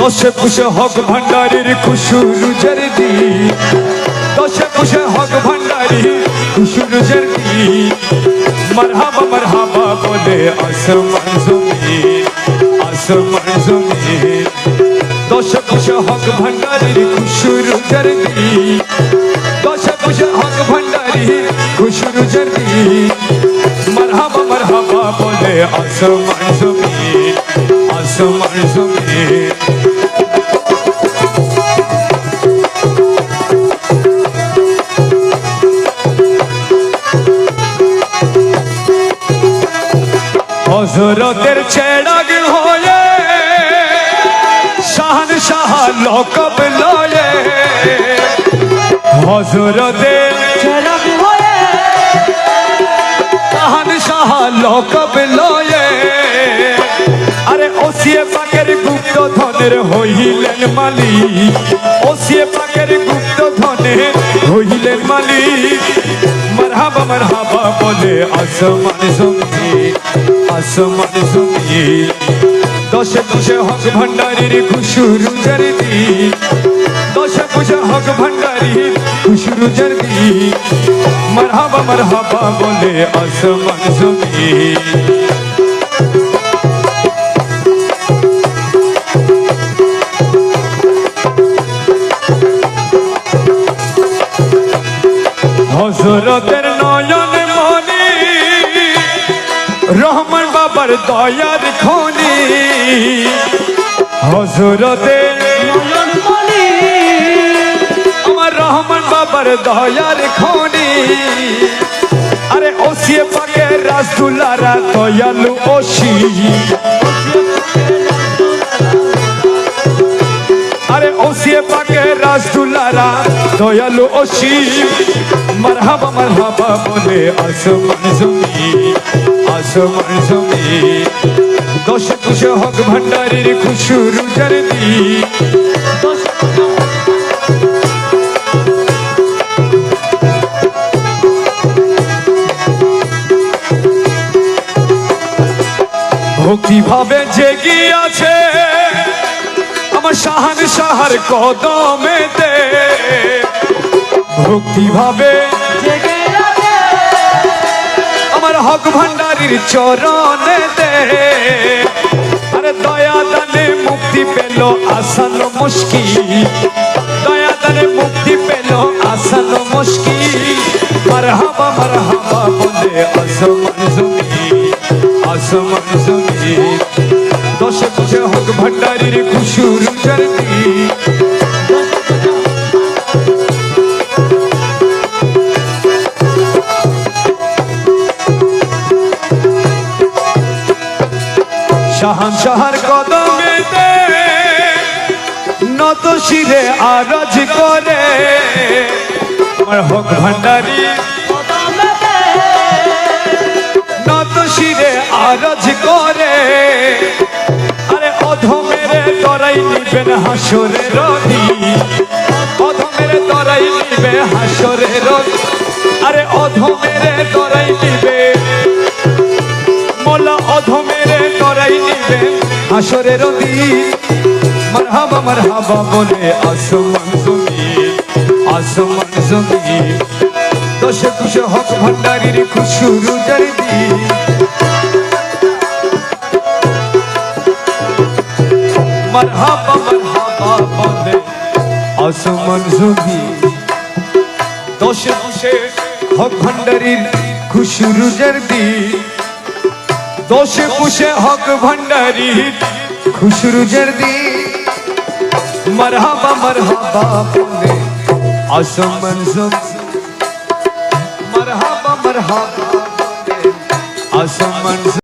দশে পুষে হক ভান্ডারীর খুশুরুজের দিন, দশে পুষে হক ভান্ডারী খুশুরুজের দিন। মারহাবা মারহাবা বলে আসমান জমিন, আসমান জমিন। দশে পুষে হক ভান্ডারীর খুশুরুজের দিন, দশে পুষে হক ভান্ডারীর খুশুরুজের দিন। মারহাবা মারহাবা বলে আসমান জমিন, আসমান জমিন। হযরতের চেরাগ হয়ে শাহনশাহ লকব লয়ে, হযরতের চেরাগ হয়ে শাহনশাহ লকব লয়ে। আরে ওসিয়ে পাকের গুপ্ত ধনের হইলেন মালিক, ওসিয়ে পাকের গুপ্ত ধনের হইলেন মালিক। মারহাবা মারহাবা বলে আসমান জমিন, আসমান জমিন। দশে পুষে হক ভান্ডারীর খুশুরুজের দিন, দশে পুষে হক ভান্ডারীর খুশুরুজের দিন। মারহাবা মারহাবা বলে আসমান জমিন। হযরতের নয়ন মনি রহমান বাবার দয়ার খনি, হযরতের নয়ন মনি আমার রহমান বাবার দয়ার খনি। আরে ওসিয়ে পাকে রাসদুলারা দয়ালু ওসি, আরে ওসিয়ে পাকে রাসদুলারা দয়ালু ওসি। মারহাবা মারহাবা বলে আসমান জমিন, আসমান জমিন। দশে পুষে হক ভান্ডারীর খুশুরুজের দিন, ভক্তি ভাবে জেগে আছে আমার শাহনশাহর কদমেতে, ভক্তি ভাবে জেগে আছে আমার হক ভান্ডারীর চরণেতে। আরে দয়া দানে মুক্তি পেল আসান মুশকিল, দয়া দানে মুক্তি পেল আসান মুশকিল। মারহাবা মারহাবা বলে আসমান জমিন, আসমান জমিন। দশে পুষে হক ভান্ডারীর খুশুরুজের দিন, শাহনশাহর কদমেতে নত শিরে আরজ করে আমার হক ভান্ডারী, কদমেতে নত শিরে আরজ করে। আরে অধমের তরাই নিবেন হাসরের দিন, অধমের তরাই নিবে হাসরের। আরে অধমের তরাই নিবে মোলা, অধমের তরাই নিবে হাসরের দিন। মারহাবা মারহাবা বলে আসমান জমিন, আসমান জমিন। দশে পুষে হক ভান্ডারীর খুশুরুজের দিন, মারহাবা মারহাবা বলে আসমান জমিন। দশে পুষে হক ভান্ডারীর খুশুরুজের দিন, দশে পুষে হক ভান্ডারীর খুশুরুজের দিন। মারহাবা মারহাবা বলে আসমান জমিন, মারহাবা মারহাবা বলে আসমান।